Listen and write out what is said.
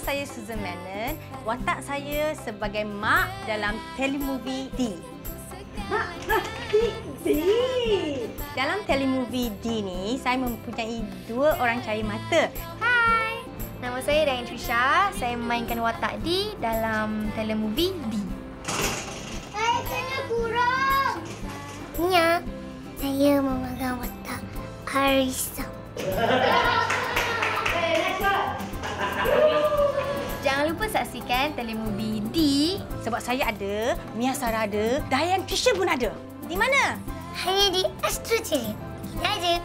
saya Susan Menon. Watak saya sebagai mak dalam telemovie D. D. Dalam telemovie D ni, saya mempunyai 2 orang cahaya mata. Hai, nama saya Diane Trisha. Saya memainkan watak D dalam telemovie D. Saya kurang. Ya, saya memegang watak Arisa. Jangan lupa saksikan telemovie D. Sebab saya ada, Mia Sarah ada, Diane Trisha pun ada. Di mana? Hanya di Astro TV. Kita aja.